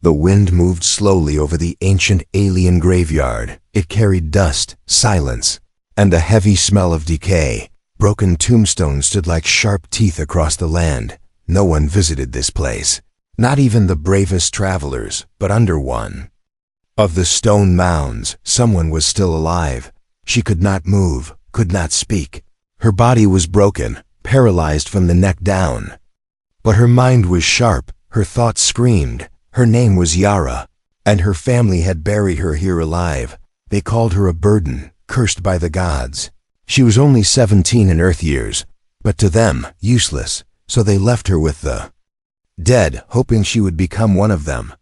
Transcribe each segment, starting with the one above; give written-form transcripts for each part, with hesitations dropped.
The wind moved slowly over the ancient alien graveyard. It carried dust, silence, and a heavy smell of decay. Broken tombstones stood like sharp teeth across the land. No one visited this place. Not even the bravest travelers, but under one of the stone mounds, someone was still alive. She could not move, could not speak. Her body was broken, paralyzed from the neck down. But her mind was sharp, her thoughts screamed. Her name was Yara, and her family had buried her here alive. They called her a burden, cursed by the gods. She was only 17 in Earth years, but to them, useless, so they left her with the dead, hoping she would become one of them.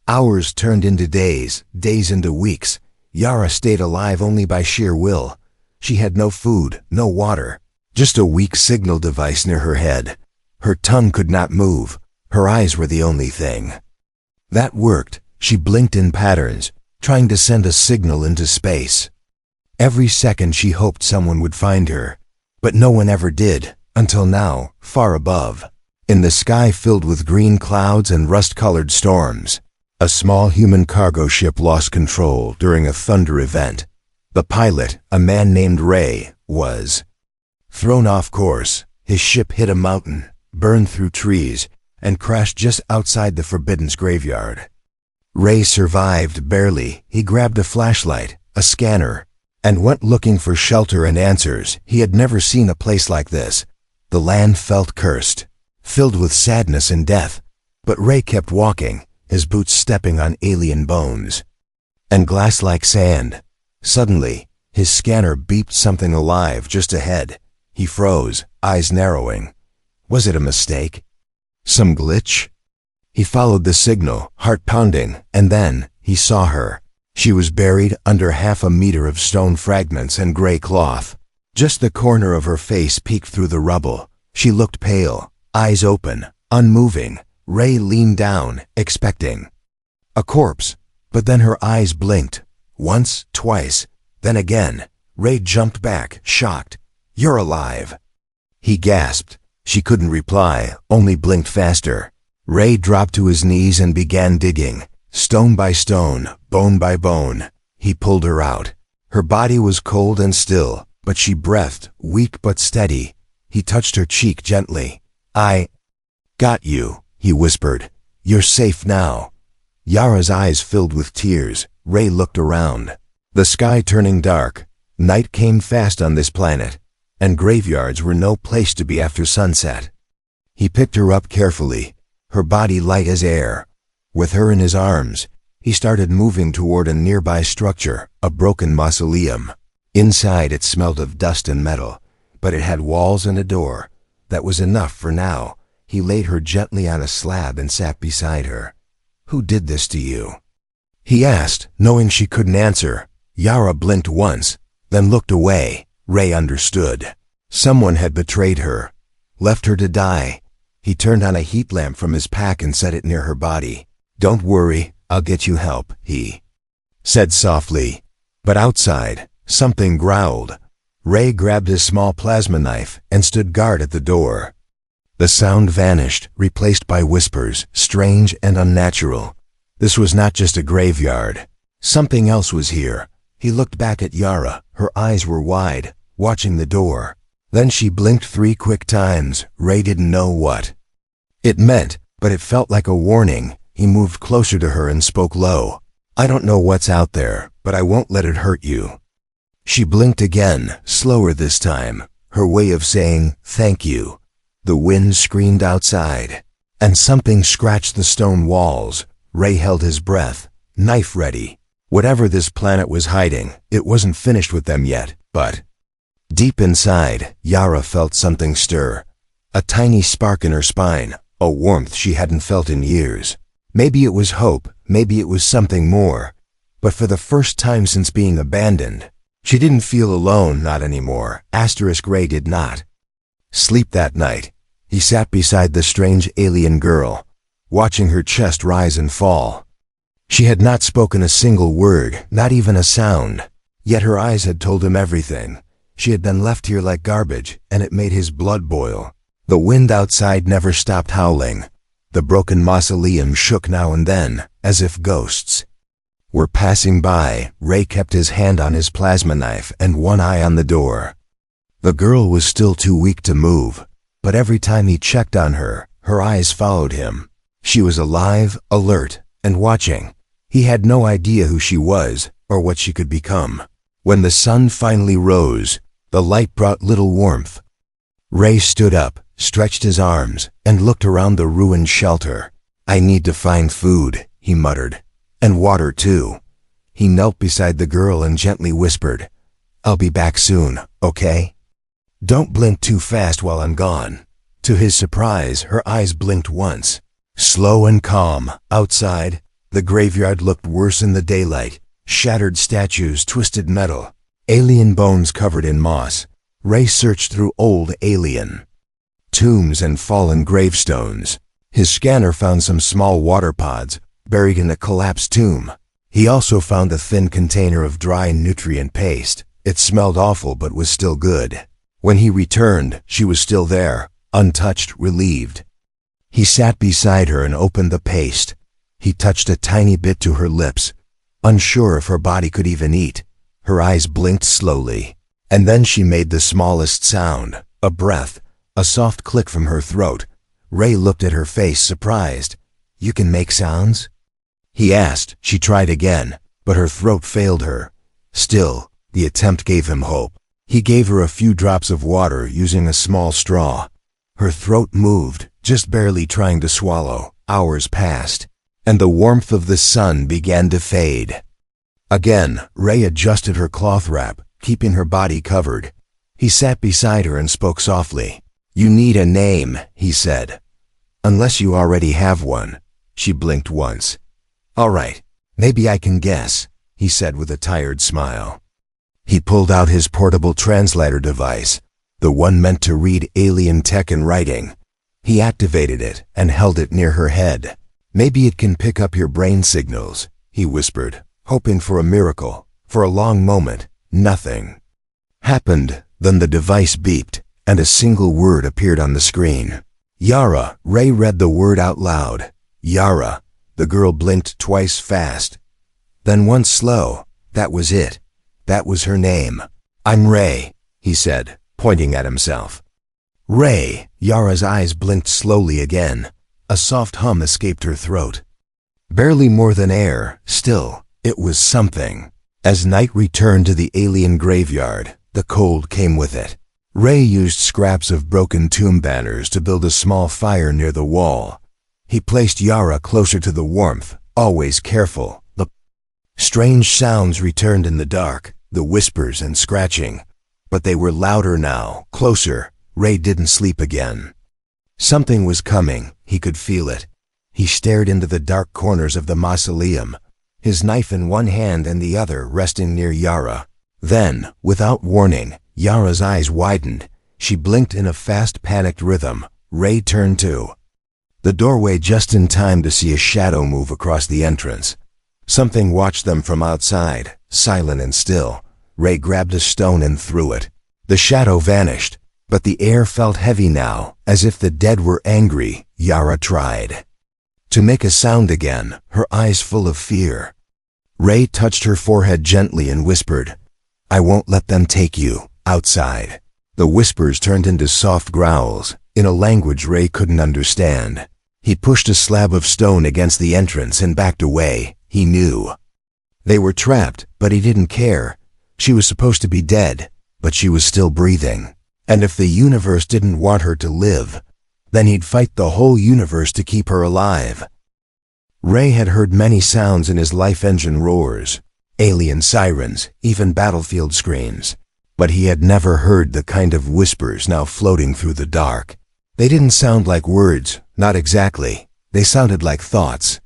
Hours turned into days, days into weeks. Yara stayed alive only by sheer will. She had no food, no water, just a weak signal device near her head. Her tongue could not move. Her eyes were the only thing that worked. She blinked in patterns, trying to send a signal into space. Every second she hoped someone would find her, but no one ever did, until now, far above, in the sky filled with green clouds and rust-colored storms. A small human cargo ship lost control during a thunder event. The pilot, a man named Ray, was thrown off course. His ship hit a mountain, burned through trees, and crashed just outside the Forbidden's graveyard. Ray survived barely. He grabbed a flashlight, a scanner, and went looking for shelter and answers. He had never seen a place like this. The land felt cursed, filled with sadness and death. But Ray kept walking, his boots stepping on alien bones and glass like sand. Suddenly, his scanner beeped something alive just ahead. He froze, eyes narrowing. Was it a mistake? Some glitch? He followed the signal, heart pounding, and then he saw her. She was buried under 1/2 meter of stone fragments and gray cloth. Just the corner of her face peeked through the rubble. She looked pale, eyes open, unmoving. Ray leaned down, expecting a corpse, but then her eyes blinked. Once, twice, then again. Ray jumped back, shocked. "You're alive!" He gasped. She couldn't reply, only blinked faster. Ray dropped to his knees and began digging, stone by stone, bone by bone. He pulled her out. Her body was cold and still, but she breathed, weak but steady. He touched her cheek gently. "I got you," he whispered. "You're safe now." Yara's eyes filled with tears. Ray looked around. The sky turning dark. Night came fast on this planet, and graveyards were no place to be after sunset. He picked her up carefully, her body light as air. With her in his arms, he started moving toward a nearby structure, a broken mausoleum. Inside it smelled of dust and metal, but it had walls and a door. That was enough for now. He laid her gently on a slab and sat beside her. "Who did this to you?" he asked, knowing she couldn't answer. Yara blinked once, then looked away. Ray understood. Someone had betrayed her, left her to die. He turned on a heat lamp from his pack and set it near her body. "Don't worry, I'll get you help," he said softly. But outside, something growled. Ray grabbed his small plasma knife and stood guard at the door. The sound vanished, replaced by whispers, strange and unnatural. This was not just a graveyard. Something else was here. He looked back at Yara. Her eyes were wide, watching the door. Then she blinked 3 quick times. Ray didn't know what it meant, but it felt like a warning. He moved closer to her and spoke low. "I don't know what's out there, but I won't let it hurt you." She blinked again, slower this time, her way of saying thank you. The wind screamed outside, and something scratched the stone walls. Ray held his breath, knife ready. Whatever this planet was hiding, it wasn't finished with them yet, but deep inside, Yara felt something stir. A tiny spark in her spine, a warmth she hadn't felt in years. Maybe it was hope, maybe it was something more. But for the first time since being abandoned, she didn't feel alone, not anymore. Ray did not sleep that night. He sat beside the strange alien girl, watching her chest rise and fall. She had not spoken a single word, not even a sound. Yet her eyes had told him everything. She had been left here like garbage, and it made his blood boil. The wind outside never stopped howling. The broken mausoleum shook now and then, as if ghosts were passing by. Ray kept his hand on his plasma knife and one eye on the door. The girl was still too weak to move, but every time he checked on her, her eyes followed him. She was alive, alert, and watching. He had no idea who she was or what she could become. When the sun finally rose, the light brought little warmth. Ray stood up, stretched his arms, and looked around the ruined shelter. "I need to find food," he muttered. "And water, too." He knelt beside the girl and gently whispered, "I'll be back soon, okay? Don't blink too fast while I'm gone." To his surprise, her eyes blinked once. Slow and calm. Outside, the graveyard looked worse in the daylight. Shattered statues, twisted metal, alien bones covered in moss. Ray searched through old alien tombs and fallen gravestones. His scanner found some small water pods buried in a collapsed tomb. He also found a thin container of dry nutrient paste. It smelled awful but was still good. When he returned, she was still there, untouched, relieved. He sat beside her and opened the paste. He touched a tiny bit to her lips, unsure if her body could even eat. Her eyes blinked slowly, and then she made the smallest sound, a breath, a soft click from her throat. Ray looked at her face, surprised. "You can make sounds?" he asked. She tried again, but her throat failed her. Still, the attempt gave him hope. He gave her a few drops of water using a small straw. Her throat moved, just barely trying to swallow. Hours passed, and the warmth of the sun began to fade. Again, Ray adjusted her cloth wrap, keeping her body covered. He sat beside her and spoke softly. "You need a name," he said. "Unless you already have one." She blinked once. "All right, maybe I can guess," he said with a tired smile. He pulled out his portable translator device, the one meant to read alien tech and writing. He activated it and held it near her head. "Maybe it can pick up your brain signals," he whispered, hoping for a miracle. For a long moment, nothing happened. Then the device beeped, and a single word appeared on the screen. "Yara." Ray read the word out loud. "Yara." The girl blinked twice fast, then once slow. That was it. That was her name. "I'm Ray," he said, pointing at himself. "Ray." Yara's eyes blinked slowly again. A soft hum escaped her throat. Barely more than air, still, it was something. As night returned to the alien graveyard, the cold came with it. Ray used scraps of broken tomb banners to build a small fire near the wall. He placed Yara closer to the warmth, always careful. The strange sounds returned in the dark, the whispers and scratching. But they were louder now, closer. Ray didn't sleep again. Something was coming. He could feel it. He stared into the dark corners of the mausoleum, his knife in one hand and the other resting near Yara. Then, without warning, Yara's eyes widened. She blinked in a fast, panicked rhythm. Ray turned to the doorway just in time to see a shadow move across the entrance. Something watched them from outside, silent and still. Ray grabbed a stone and threw it. The shadow vanished, but the air felt heavy now, as if the dead were angry. Yara tried to make a sound again, her eyes full of fear. Ray touched her forehead gently and whispered, "I won't let them take you." Outside, the whispers turned into soft growls, in a language Ray couldn't understand. He pushed a slab of stone against the entrance and backed away. He knew they were trapped, but he didn't care. She was supposed to be dead, but she was still breathing. And if the universe didn't want her to live, then he'd fight the whole universe to keep her alive. Ray had heard many sounds in his life engine roars, alien sirens, even battlefield screams. But he had never heard the kind of whispers now floating through the dark. They didn't sound like words, not exactly. They sounded like thoughts,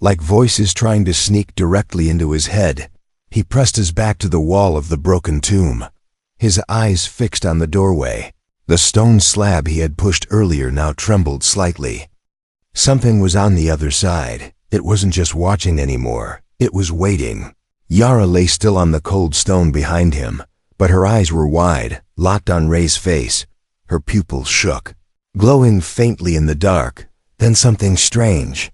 like voices trying to sneak directly into his head. He pressed his back to the wall of the broken tomb, his eyes fixed on the doorway. The stone slab he had pushed earlier now trembled slightly. Something was on the other side. It wasn't just watching anymore. It was waiting. Yara lay still on the cold stone behind him, but her eyes were wide, locked on Ray's face. Her pupils shook, glowing faintly in the dark. Then something strange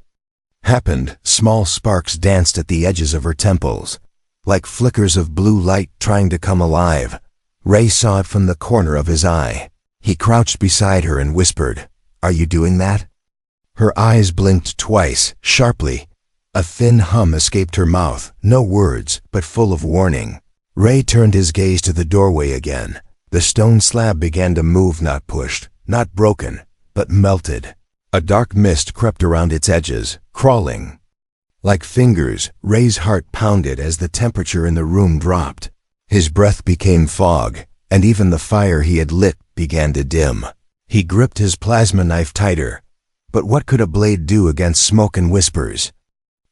happened, small sparks danced at the edges of her temples, like flickers of blue light trying to come alive. Ray saw it from the corner of his eye. He crouched beside her and whispered, "Are you doing that?" Her eyes blinked twice, sharply. A thin hum escaped her mouth, no words, but full of warning. Ray turned his gaze to the doorway again. The stone slab began to move, not pushed, not broken, but melted. A dark mist crept around its edges, crawling. Like fingers, Ray's heart pounded as the temperature in the room dropped. His breath became fog, and even the fire he had lit began to dim. He gripped his plasma knife tighter. But what could a blade do against smoke and whispers?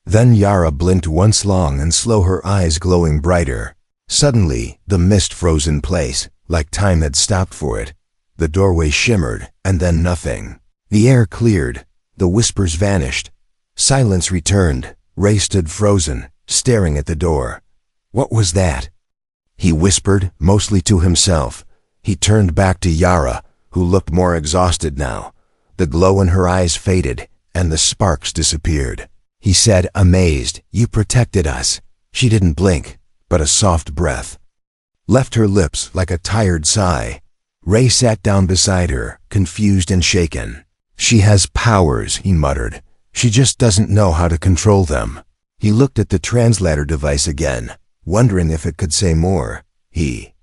Then Yara blinked once long and slow, her eyes glowing brighter. Suddenly, the mist froze in place, like time had stopped for it. The doorway shimmered, and then nothing. The air cleared. The whispers vanished. Silence returned. Ray stood frozen, staring at the door. What was that? He whispered, mostly to himself. He turned back to Yara, who looked more exhausted now. The glow in her eyes faded, and the sparks disappeared. He said, amazed, "You protected us." She didn't blink, but a soft breath left her lips like a tired sigh. Ray sat down beside her, confused and shaken. "She has powers," he muttered. "She just doesn't know how to control them." He looked at the translator device again, wondering if it could say more. He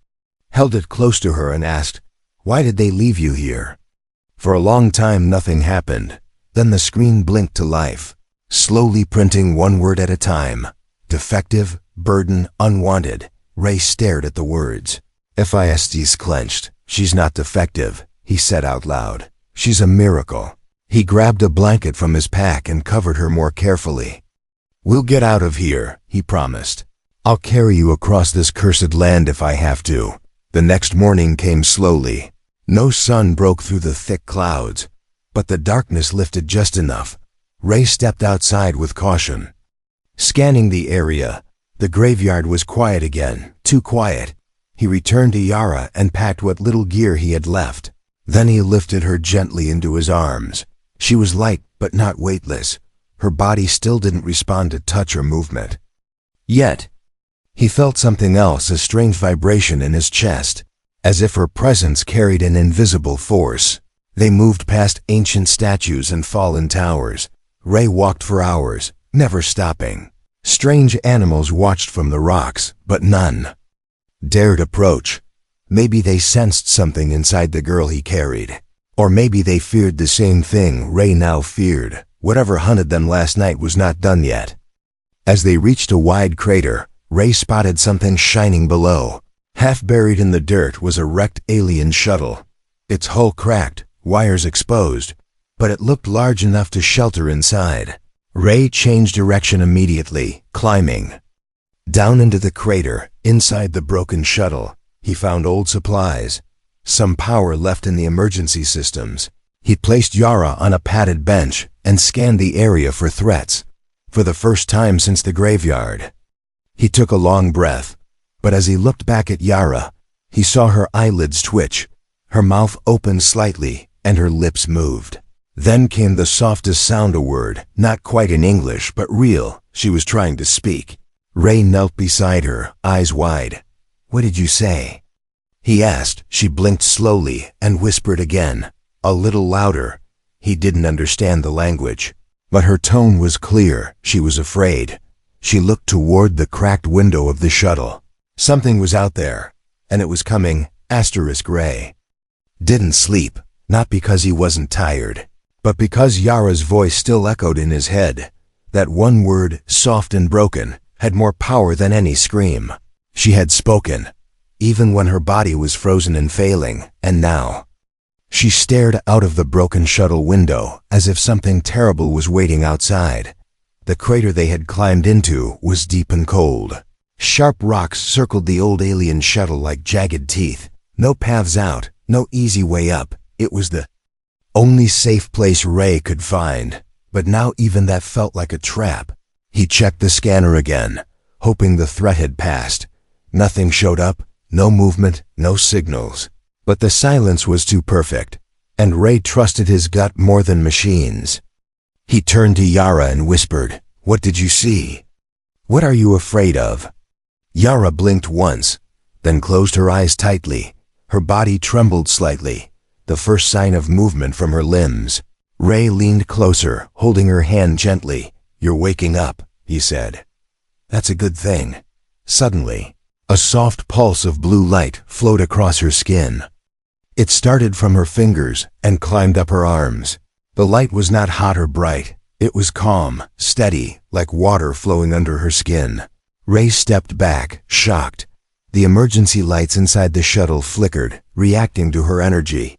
held it close to her and asked, "Why did they leave you here?" For a long time nothing happened. Then the screen blinked to life, slowly printing one word at a time. Defective, burden, unwanted. Ray stared at the words. FIST's clenched. "She's not defective," he said out loud. "She's a miracle." He grabbed a blanket from his pack and covered her more carefully. "We'll get out of here," he promised. "I'll carry you across this cursed land if I have to." The next morning came slowly. No sun broke through the thick clouds, but the darkness lifted just enough. Ray stepped outside with caution. Scanning the area, the graveyard was quiet again, too quiet. He returned to Yara and packed what little gear he had left. Then he lifted her gently into his arms. She was light, but not weightless. Her body still didn't respond to touch or movement. Yet, he felt something else, a strange vibration in his chest, as if her presence carried an invisible force. They moved past ancient statues and fallen towers. Ray walked for hours, never stopping. Strange animals watched from the rocks, but none dared approach. Maybe they sensed something inside the girl he carried. Or maybe they feared the same thing Ray now feared. Whatever hunted them last night was not done yet. As they reached a wide crater, Ray spotted something shining below. Half buried in the dirt was a wrecked alien shuttle. Its hull cracked, wires exposed, but it looked large enough to shelter inside. Ray changed direction immediately, climbing down into the crater. Inside the broken shuttle, he found old supplies, some power left in the emergency systems. He placed Yara on a padded bench and scanned the area for threats. For the first time since the graveyard, he took a long breath. But as he looked back at Yara, he saw her eyelids twitch. Her mouth opened slightly, and her lips moved. Then came the softest sound, a word, not quite in English, but real. She was trying to speak. Ray knelt beside her, eyes wide. "What did you say?" he asked. She blinked slowly and whispered again, a little louder. He didn't understand the language, but her tone was clear. She was afraid. She looked toward the cracked window of the shuttle. Something was out there, and it was coming. Ray didn't sleep, not because he wasn't tired, but because Yara's voice still echoed in his head. That one word, soft and broken, had more power than any scream. She had spoken, even when her body was frozen and failing, and now she stared out of the broken shuttle window as if something terrible was waiting outside. The crater they had climbed into was deep and cold. Sharp rocks circled the old alien shuttle like jagged teeth. No paths out, no easy way up. It was the only safe place Ray could find, but now even that felt like a trap. He checked the scanner again, hoping the threat had passed. Nothing showed up, no movement, no signals. But the silence was too perfect, and Ray trusted his gut more than machines. He turned to Yara and whispered, "What did you see? What are you afraid of?" Yara blinked once, then closed her eyes tightly. Her body trembled slightly, the first sign of movement from her limbs. Ray leaned closer, holding her hand gently. "You're waking up," he said. "That's a good thing." Suddenly, a soft pulse of blue light flowed across her skin. It started from her fingers and climbed up her arms. The light was not hot or bright. It was calm, steady, like water flowing under her skin. Ray stepped back, shocked. The emergency lights inside the shuttle flickered, reacting to her energy.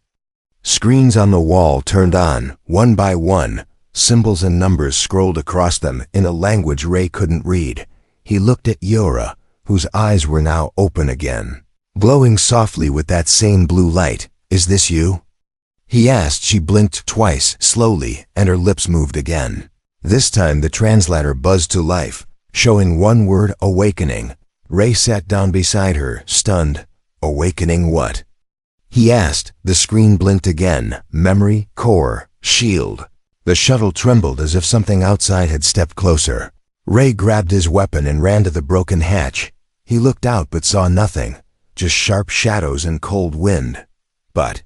Screens on the wall turned on, one by one. Symbols and numbers scrolled across them in a language Ray couldn't read. He looked at Yora, whose eyes were now open again, glowing softly with that same blue light. "Is this you?" he asked. She blinked twice, slowly, and her lips moved again. This time the translator buzzed to life, showing one word: awakening. Ray sat down beside her, stunned. "Awakening what?" he asked. The screen blinked again. Memory, core, shield. The shuttle trembled as if something outside had stepped closer. Ray grabbed his weapon and ran to the broken hatch. He looked out but saw nothing, just sharp shadows and cold wind. But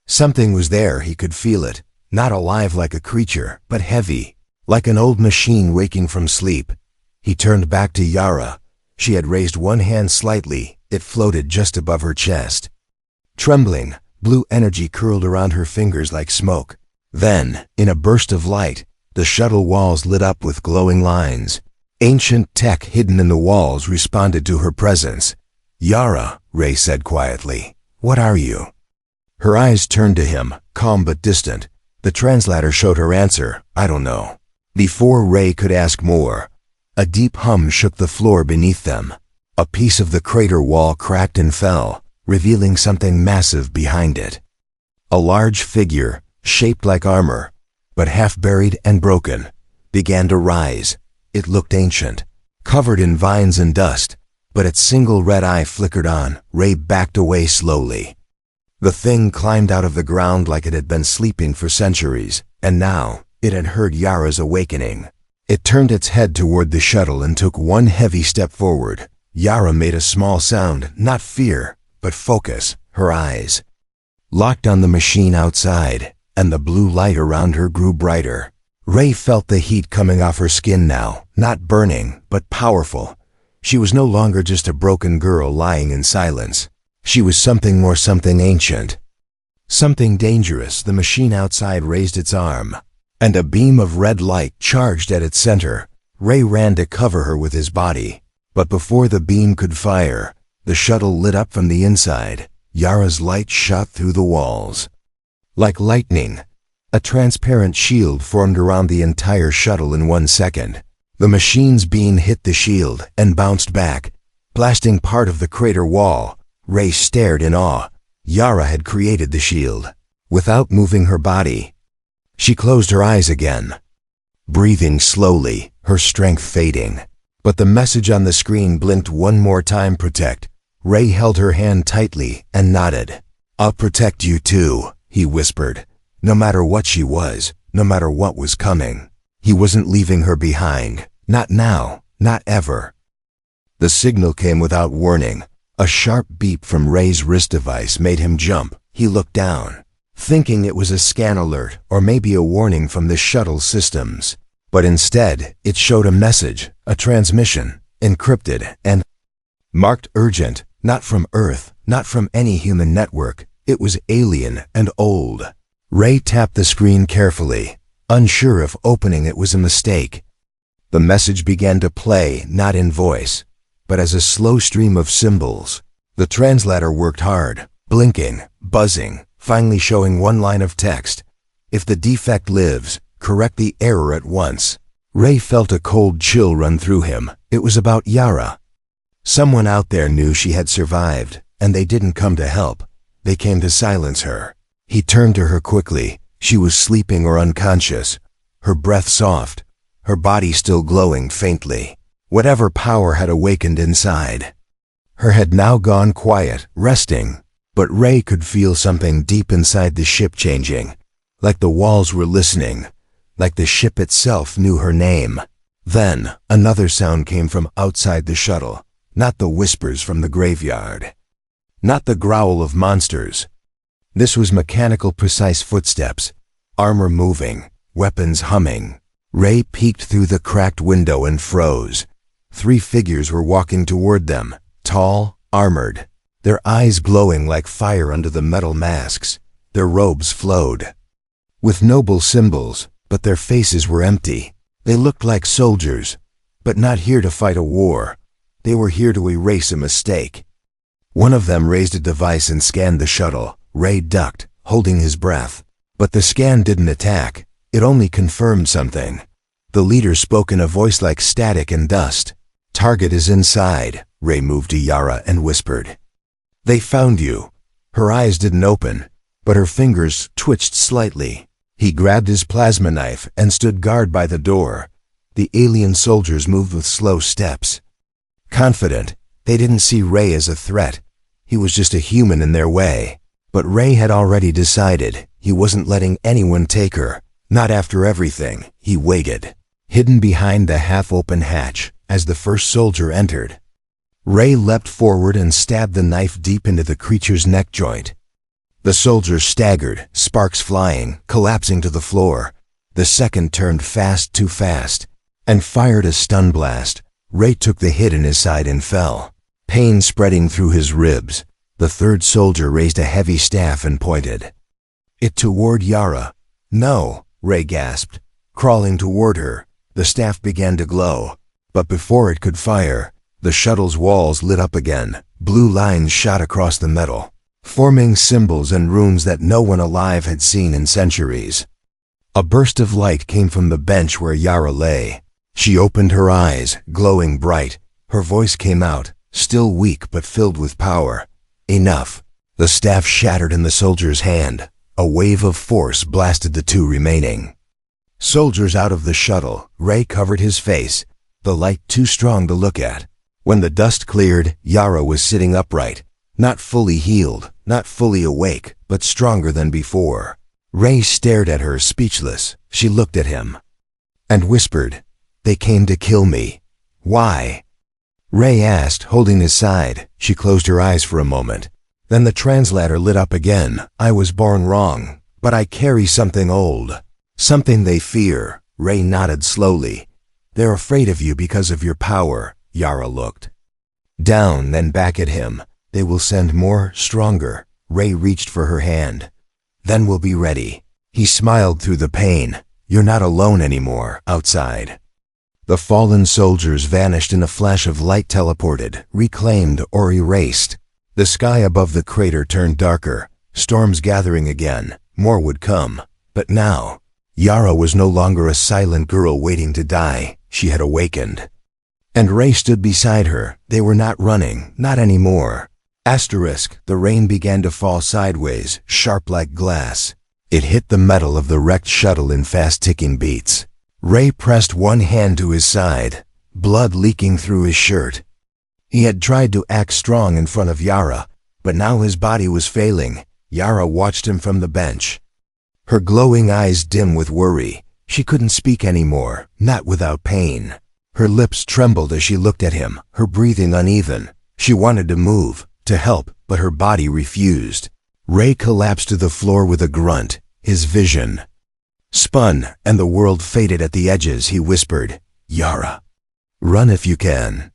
something was there. He could feel it, not alive like a creature, but heavy, like an old machine waking from sleep. He turned back to Yara. She had raised one hand slightly. It floated just above her chest. Trembling, blue energy curled around her fingers like smoke. Then, in a burst of light, the shuttle walls lit up with glowing lines. Ancient tech hidden in the walls responded to her presence. "Yara," Ray said quietly, "what are you?" Her eyes turned to him, calm but distant. The translator showed her answer, "I don't know." Before Ray could ask more, a deep hum shook the floor beneath them. A piece of the crater wall cracked and fell, revealing something massive behind it. A large figure, shaped like armor, but half buried and broken, began to rise. It looked ancient, covered in vines and dust, but its single red eye flickered on. Ray backed away slowly. The thing climbed out of the ground like it had been sleeping for centuries, and now it had heard Yara's awakening. It turned its head toward the shuttle and took one heavy step forward. Yara made a small sound, not fear, but focus. Her eyes locked on the machine outside, and the blue light around her grew brighter. Ray felt the heat coming off her skin now, not burning, but powerful. She was no longer just a broken girl lying in silence. She was something more, something ancient, something dangerous. The machine outside raised its arm, and a beam of red light charged at its center. Ray ran to cover her with his body, but before the beam could fire, the shuttle lit up from the inside. Yara's light shot through the walls. Like lightning, a transparent shield formed around the entire shuttle in 1 second. The machine's beam hit the shield and bounced back, blasting part of the crater wall. Ray stared in awe. Yara had created the shield without moving her body. She closed her eyes again, breathing slowly, her strength fading. But the message on the screen blinked one more time: protect. Ray held her hand tightly and nodded. "I'll protect you too," he whispered. No matter what she was, no matter what was coming, he wasn't leaving her behind. Not now, not ever. The signal came without warning. A sharp beep from Ray's wrist device made him jump. He looked down, thinking it was a scan alert or maybe a warning from the shuttle systems. But instead, it showed a message, a transmission, encrypted and marked urgent, not from Earth, not from any human network. It was alien and old. Ray tapped the screen carefully, unsure if opening it was a mistake. The message began to play, not in voice, but as a slow stream of symbols. The translator worked hard, blinking, buzzing, finally showing one line of text. "If the defect lives, correct the error at once." Ray felt a cold chill run through him. It was about Yara. Someone out there knew she had survived, and they didn't come to help. They came to silence her. He turned to her quickly. She was sleeping or unconscious, her breath soft, her body still glowing faintly. Whatever power had awakened inside her had now gone quiet, resting. But Ray could feel something deep inside the ship changing, like the walls were listening. like the ship itself knew her name. Then, another sound came from outside the shuttle, not the whispers from the graveyard, not the growl of monsters. This was mechanical, precise footsteps, armor moving, weapons humming. Ray peeked through the cracked window and froze. 3 figures were walking toward them, tall, armored, their eyes glowing like fire under the metal masks. Their robes flowed with noble symbols, but their faces were empty. They looked like soldiers, but not here to fight a war. They were here to erase a mistake. One of them raised a device and scanned the shuttle. Ray ducked, holding his breath. But the scan didn't attack. It only confirmed something. The leader spoke in a voice like static and dust. "Target is inside." Ray moved to Yara and whispered. "They found you." Her eyes didn't open, but her fingers twitched slightly. He grabbed his plasma knife and stood guard by the door. The alien soldiers moved with slow steps. Confident, they didn't see Ray as a threat. He was just a human in their way. But Ray had already decided he wasn't letting anyone take her. Not after everything. He waited, hidden behind the half-open hatch, as the first soldier entered. Ray leapt forward and stabbed the knife deep into the creature's neck joint. The soldier staggered, sparks flying, collapsing to the floor. The second turned fast, too fast, and fired a stun blast. Ray took the hit in his side and fell, pain spreading through his ribs. The third soldier raised a heavy staff and pointed it toward Yara. "No," Ray gasped, crawling toward her. The staff began to glow, but before it could fire, the shuttle's walls lit up again. Blue lines shot across the metal, forming symbols and runes that no one alive had seen in centuries. A burst of light came from the bench where Yara lay. She opened her eyes, glowing bright. Her voice came out, still weak but filled with power. "Enough." The staff shattered in the soldier's hand. A wave of force blasted the 2 remaining soldiers out of the shuttle. Ray covered his face, the light too strong to look at. When the dust cleared, Yara was sitting upright, not fully healed, not fully awake, but stronger than before. Ray stared at her, speechless. She looked at him and whispered, "They came to kill me." "Why?" Ray asked, holding his side. She closed her eyes for a moment. Then the translator lit up again. "I was born wrong, but I carry something old. Something they fear." Ray nodded slowly. "They're afraid of you because of your power." Yara looked down, then back at him. "They will send more, stronger." Ray reached for her hand. "Then we'll be ready." He smiled through the pain. "You're not alone anymore, outside." The fallen soldiers vanished in a flash of light, teleported, reclaimed, or erased. The sky above the crater turned darker, storms gathering again. More would come. But now, Yara was no longer a silent girl waiting to die. She had awakened. And Ray stood beside her. They were not running, not anymore. The rain began to fall sideways, sharp like glass. It hit the metal of the wrecked shuttle in fast-ticking beats. Ray pressed one hand to his side, blood leaking through his shirt. He had tried to act strong in front of Yara, but now his body was failing. Yara watched him from the bench, her glowing eyes dim with worry. She couldn't speak anymore, not without pain. Her lips trembled as she looked at him, her breathing uneven. She wanted to move, to help, but her body refused. Ray collapsed to the floor with a grunt. His vision spun, and the world faded at the edges. He whispered, "Yara, run if you can."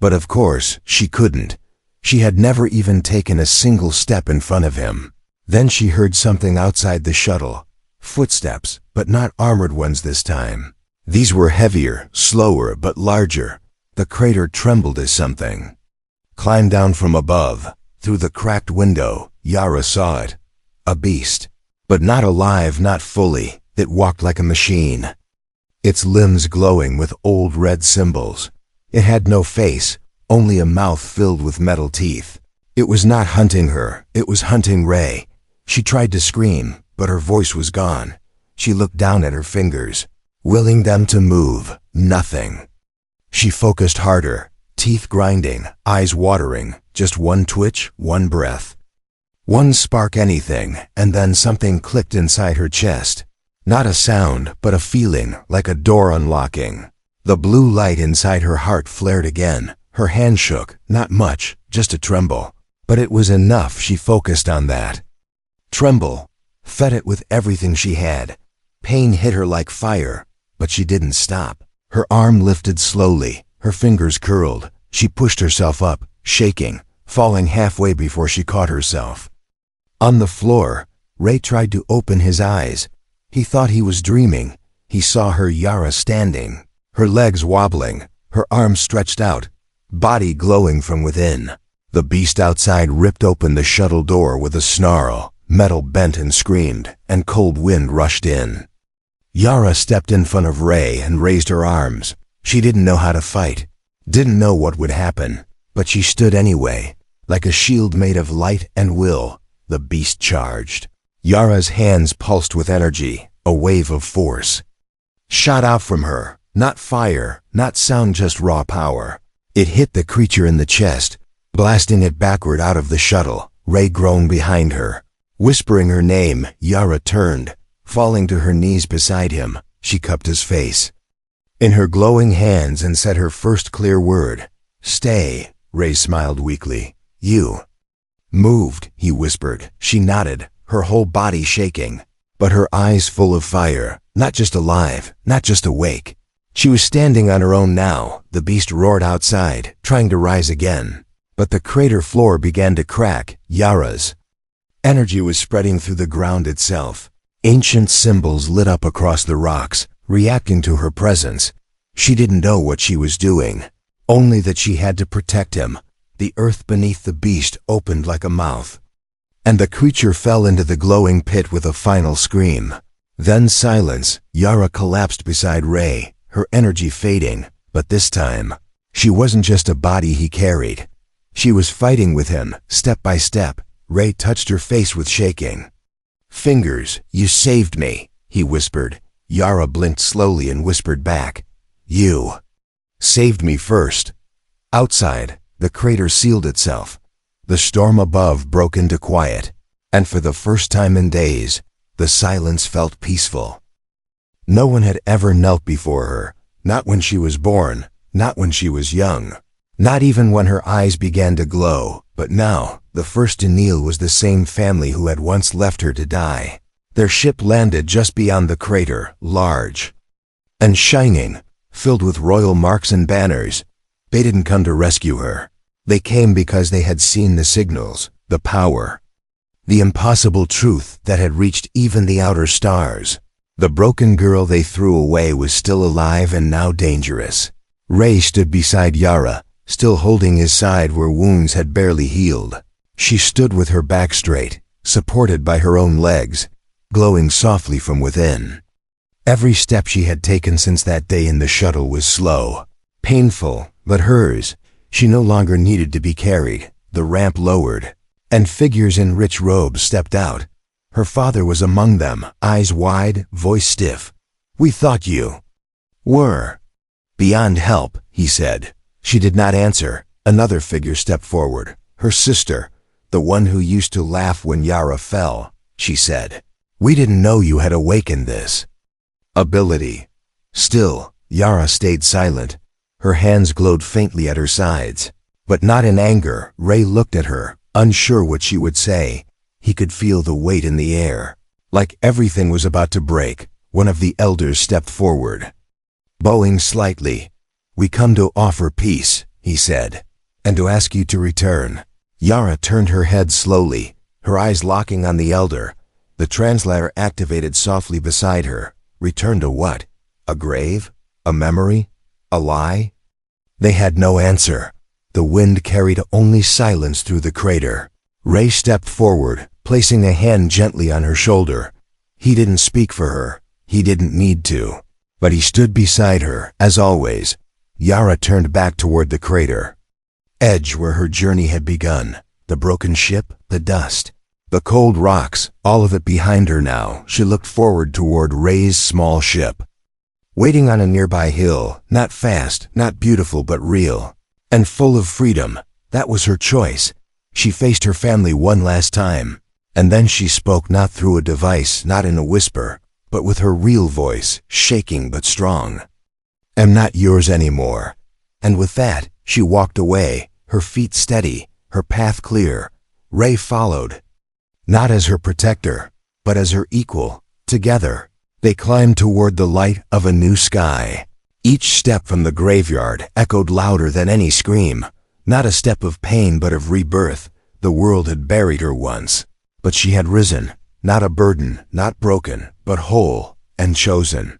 But of course, she couldn't. She had never even taken a single step in front of him. Then she heard something outside the shuttle. Footsteps, but not armored ones this time. These were heavier, slower, but larger. The crater trembled as something climbed down from above. Through the cracked window, Yara saw it. A beast. But not alive, not fully. It walked like a machine, its limbs glowing with old red symbols. It had no face, only a mouth filled with metal teeth. It was not hunting her, it was hunting Ray. She tried to scream, but her voice was gone. She looked down at her fingers, willing them to move. Nothing. She focused harder, teeth grinding, eyes watering. Just one twitch, one breath. One spark, anything, and then something clicked inside her chest. Not a sound, but a feeling, like a door unlocking. The blue light inside her heart flared again. Her hand shook, not much, just a tremble. But it was enough. She focused on that. Tremble. Fed it with everything she had. Pain hit her like fire, but she didn't stop. Her arm lifted slowly, her fingers curled. She pushed herself up, shaking, falling halfway before she caught herself. On the floor, Ray tried to open his eyes. He thought he was dreaming. He saw her Yara standing, her legs wobbling, her arms stretched out, body glowing from within. The beast outside ripped open the shuttle door with a snarl. Metal bent and screamed, and cold wind rushed in. Yara stepped in front of Ray and raised her arms. She didn't know how to fight, didn't know what would happen, but she stood anyway, like a shield made of light and will. The beast charged. Yara's hands pulsed with energy, a wave of force shot out from her, not fire, not sound, just raw power. It hit the creature in the chest, blasting it backward out of the shuttle. Ray groaned behind her. Whispering her name, Yara turned. Falling to her knees beside him, she cupped his face in her glowing hands and said her first clear word. "Stay." Ray smiled weakly. "You moved," he whispered. She nodded, her whole body shaking, but her eyes full of fire, not just alive, not just awake. She was standing on her own now. The beast roared outside, trying to rise again, but the crater floor began to crack. Yara's energy was spreading through the ground itself. Ancient symbols lit up across the rocks, reacting to her presence. She didn't know what she was doing, only that she had to protect him. The earth beneath the beast opened like a mouth, and the creature fell into the glowing pit with a final scream. Then silence. Yara collapsed beside Ray, her energy fading, but this time, she wasn't just a body he carried. She was fighting with him, step by step. Ray touched her face with shaking fingers. "You saved me," he whispered. Yara blinked slowly and whispered back, "You saved me first." Outside, the crater sealed itself. The storm above broke into quiet, and for the first time in days, the silence felt peaceful. No one had ever knelt before her, not when she was born, not when she was young, not even when her eyes began to glow. But now, the first to kneel was the same family who had once left her to die. Their ship landed just beyond the crater, large and shining, filled with royal marks and banners. They didn't come to rescue her. They came because they had seen the signals, the power, the impossible truth that had reached even the outer stars. The broken girl they threw away was still alive and now dangerous. Ray stood beside Yara, still holding his side where wounds had barely healed. She stood with her back straight, supported by her own legs, glowing softly from within. Every step she had taken since that day in the shuttle was slow, painful, but hers. She no longer needed to be carried. The ramp lowered, and figures in rich robes stepped out. Her father was among them, eyes wide, voice stiff. "We thought you were beyond help," he said. She did not answer. Another figure stepped forward. Her sister, the one who used to laugh when Yara fell. She said, "We didn't know you had awakened this ability." Still, Yara stayed silent. Her hands glowed faintly at her sides, but not in anger. Ray looked at her, unsure what she would say. He could feel the weight in the air, like everything was about to break. One of the elders stepped forward, bowing slightly. "We come to offer peace," he said, "and to ask you to return." Yara turned her head slowly, her eyes locking on the elder. The translator activated softly beside her. Return to what? A grave? A memory? A lie? They had no answer. The wind carried only silence through the crater. Ray stepped forward, placing a hand gently on her shoulder. He didn't speak for her. He didn't need to. But he stood beside her, as always. Yara turned back toward the crater edge where her journey had begun. The broken ship, the dust, the cold rocks, all of it behind her now. She looked forward toward Ray's small ship, waiting on a nearby hill, not fast, not beautiful, but real, and full of freedom. That was her choice. She faced her family one last time, and then she spoke, not through a device, not in a whisper, but with her real voice, shaking but strong. "Am not yours anymore." And with that, she walked away, her feet steady, her path clear. Ray followed, not as her protector, but as her equal. Together, they climbed toward the light of a new sky. Each step from the graveyard echoed louder than any scream. Not a step of pain but of rebirth. The world had buried her once, but she had risen, not a burden, not broken, but whole and chosen.